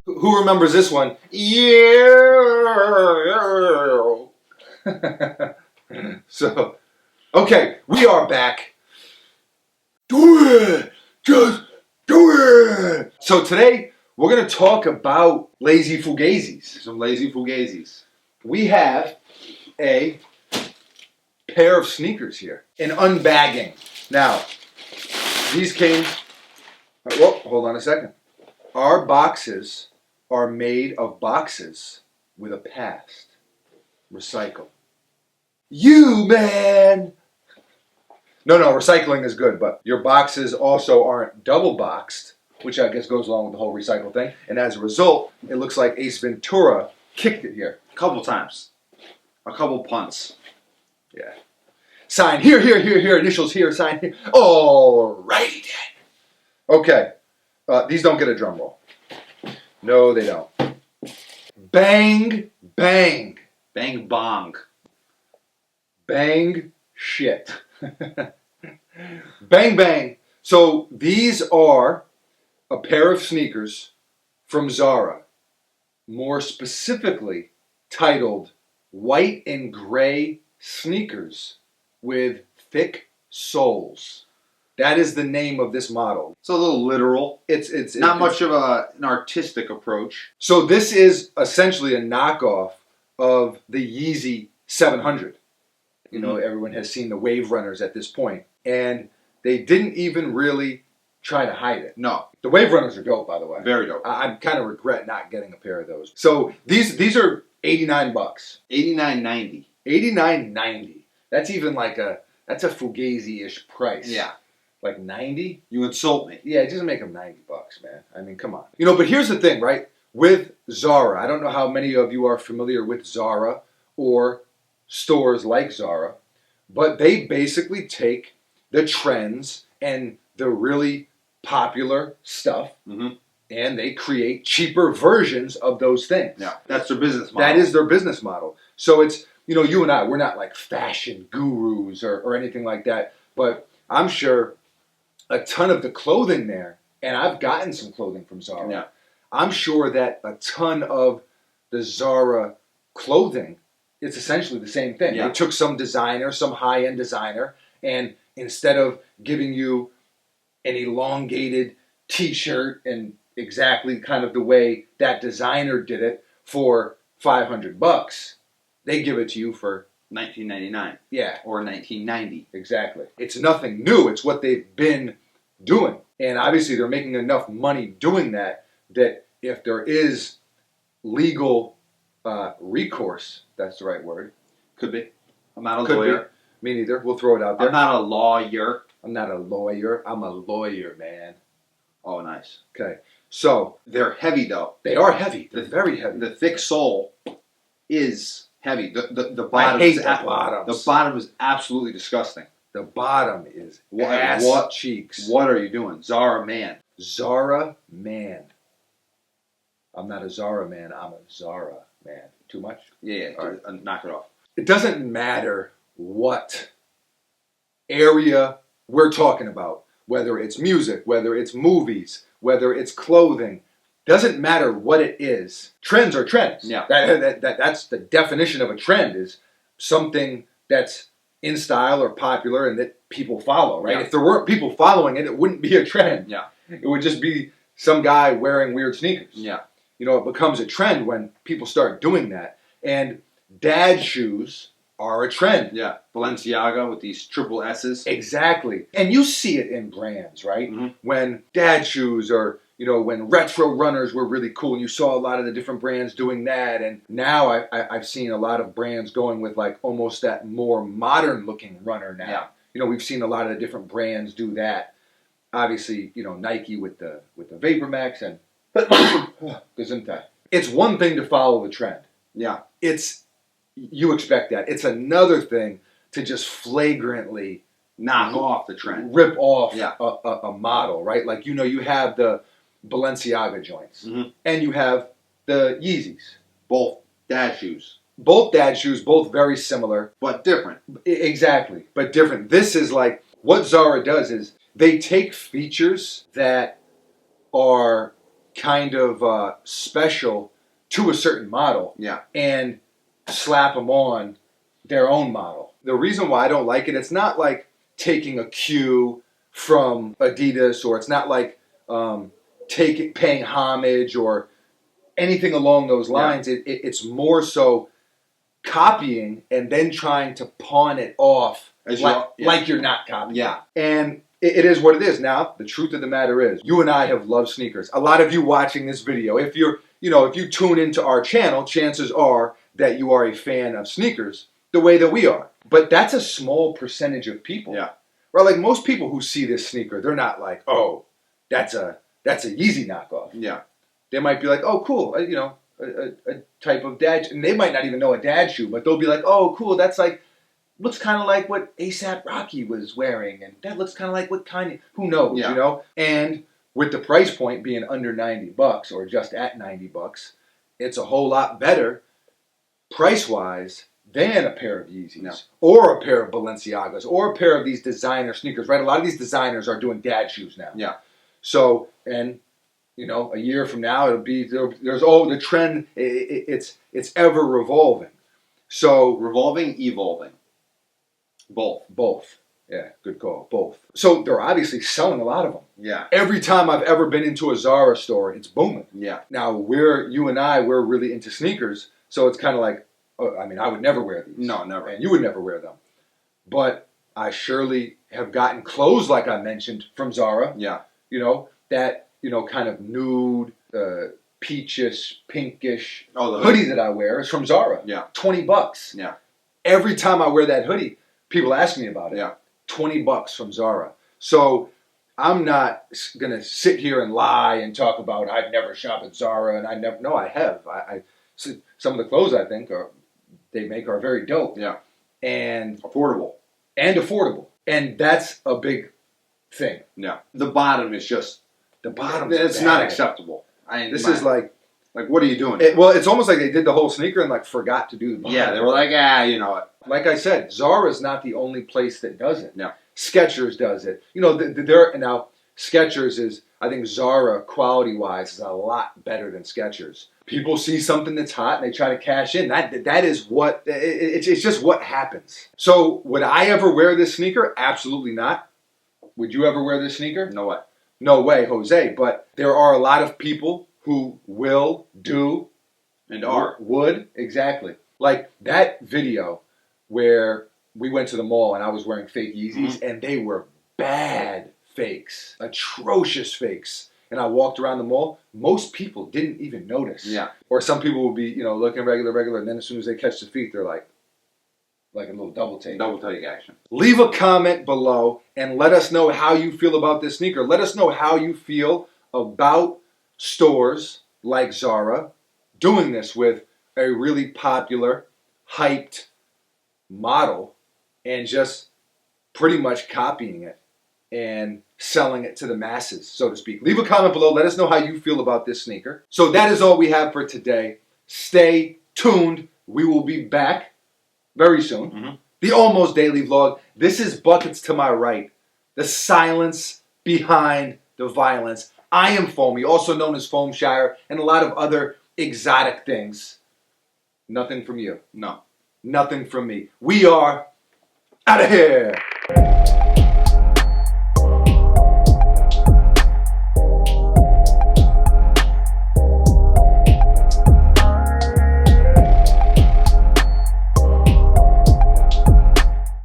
Who remembers this one? Yeah. So, okay, we are back. Do it! Just do it! So today, we're going to talk about lazy fugazis. Some lazy fugazis. We have a pair of sneakers here. An unbagging. Now, these came... Whoa, hold on a second. Our boxes are made of boxes with a past. Recycle. You, man! No, recycling is good, but your boxes also aren't double boxed, which I guess goes along with the whole recycle thing. And as a result, it looks like Ace Ventura kicked it here. A couple times. A couple punts. Yeah. Sign here, initials here, sign here. Alrighty then. Okay. These don't get a drum roll. No, they don't. Bang, bang. Bang bong. Bang shit. Bang bang. So these are a pair of sneakers from Zara, more specifically titled white and gray sneakers with thick soles. That is the name of this model. It's a little literal. It's not much of an artistic approach. So this is essentially a knockoff of the Yeezy 700. You know, everyone has seen the Wave Runners at this point. And they didn't even really try to hide it. No. The Wave Runners are dope, by the way. Very dope. I kind of regret not getting a pair of those. So these are $89. $89.90. $89.90. That's even like that's a Fugazi-ish price. Yeah. Like 90? You insult me. Yeah, just make them $90, man. I mean, come on. You know, but here's the thing, right? With Zara, I don't know how many of you are familiar with Zara or stores like Zara, but they basically take the trends and the really popular stuff and they create cheaper versions of those things. Yeah, that's their business model. That is their business model. So it's, you know, you and I, we're not like fashion gurus or anything like that, but I'm sure a ton of the clothing there, and I've gotten some clothing from Zara. Yeah. I'm sure that a ton of the Zara clothing, it's essentially the same thing. Yeah. They took some designer, some high-end designer, and instead of giving you an elongated t-shirt and exactly kind of the way that designer did it for $500, they give it to you for $19.99. Yeah. Or $19.90. Exactly. It's nothing new. It's what they've been doing. And obviously they're making enough money doing that if there is legal recourse, that's the right word. Could be. I'm not a Could lawyer. Be. Me neither. We'll throw it out there. I'm not a lawyer. I'm not a lawyer. I'm a lawyer, man. Oh, nice. Okay. So they're heavy, though. They are heavy. They're very heavy. The thick sole is heavy. The bottom. I hate the bottoms. The bottom is absolutely disgusting. The bottom is ass cheeks. What are you doing, Zara man? Zara man. I'm not a Zara man. I'm a Zara man. Too much? Yeah. All right. Knock it off. It doesn't matter what area we're talking about, whether it's music, whether it's movies, whether it's clothing. Doesn't matter what it is. Trends are trends. Yeah. That's the definition of a trend, is something that's in style or popular and that people follow, right? Yeah. If there weren't people following it, it wouldn't be a trend. Yeah. It would just be some guy wearing weird sneakers. Yeah. You know, it becomes a trend when people start doing that. And dad shoes are a trend. Yeah. Balenciaga with these triple S's. Exactly. And you see it in brands, right? Mm-hmm. When dad shoes or, you know, when retro runners were really cool and you saw a lot of the different brands doing that. And now I've seen a lot of brands going with like almost that more modern looking runner now. Yeah. You know, we've seen a lot of the different brands do that. Obviously, you know, Nike with the Vapor Max and Gesundheit. It's one thing to follow the trend. Yeah. You expect that. It's another thing to just flagrantly knock off the trend. Rip off Yeah. a model, right? Like, you know, you have the Balenciaga joints. Mm-hmm. And you have the Yeezys. Both dad shoes. Both dad shoes, both very similar. But different. Exactly, but different. This is like, what Zara does is they take features that are kind of special to a certain model Yeah. and slap them on their own model. The reason why I don't like it, it's not like taking a cue from Adidas, or it's not like paying homage or anything along those lines. It's more so copying and then trying to pawn it off like you're not copying. Yeah. And it is what it is. Now, the truth of the matter is, you and I have loved sneakers. A lot of you watching this video, if you tune into our channel, chances are that you are a fan of sneakers the way that we are. But that's a small percentage of people. Yeah. Right? Like most people who see this sneaker, they're not like, oh, that's a Yeezy knockoff. Yeah. They might be like, oh, cool, a type of dad, and they might not even know a dad shoe, but they'll be like, oh, cool, that's like, looks kind of like what A$AP Rocky was wearing, and that looks kind of like what Kanye, who knows, Yeah. you know? And with the price point being under $90 or just at $90, it's a whole lot better price-wise than a pair of Yeezys or a pair of Balenciagas or a pair of these designer sneakers, right? A lot of these designers are doing dad shoes now. Yeah. So, and a year from now, it'll be the trend. It's ever revolving. So Revolving, evolving. both. Yeah, good call. Both. So they're obviously selling a lot of them. Yeah. Every time I've ever been into a Zara store, it's booming. Yeah. Now we're really into sneakers, so it's kind of like, I would never wear these. No, never. And you would never wear them. But I surely have gotten clothes, like I mentioned, from Zara. Yeah. That kind of nude, peachish, pinkish the hoodie that I wear is from Zara. Yeah. $20. Yeah. Every time I wear that hoodie, people ask me about it. Yeah. $20 from Zara. So I'm not going to sit here and lie and talk about I've never shopped at Zara, and I have. Some of the clothes I think they make are very dope. Yeah. And affordable. And that's a big thing. Yeah. The bottom is just it's not acceptable. This is like what are you doing? It's almost like they did the whole sneaker and forgot to do the bottom. Yeah, they were like, you know it. Like I said, Zara's not the only place that does it. No. Skechers does it. Now Skechers is, I think Zara quality-wise is a lot better than Skechers. People see something that's hot and they try to cash in. That is what it's just what happens. So would I ever wear this sneaker? Absolutely not. Would you ever wear this sneaker? No way. No way, Jose. But there are a lot of people who will, do, and would, exactly. Like that video where we went to the mall and I was wearing fake Yeezys, and they were bad fakes, atrocious fakes. And I walked around the mall. Most people didn't even notice. Yeah. Or some people will be, looking regular, and then as soon as they catch the feet, they're like a little double take. Double take action. Leave a comment below and let us know how you feel about this sneaker. Let us know how you feel about stores like Zara doing this with a really popular, hyped model and just pretty much copying it and selling it to the masses, so to speak. Leave a comment below. Let us know how you feel about this sneaker. So that is all we have for today. Stay tuned. We will be back very soon. The almost daily vlog. This is Buckets to my right. The silence behind the violence. I am Foamy, also known as Foamshire, and a lot of other exotic things. Nothing from you. No. Nothing from me. We are out of here.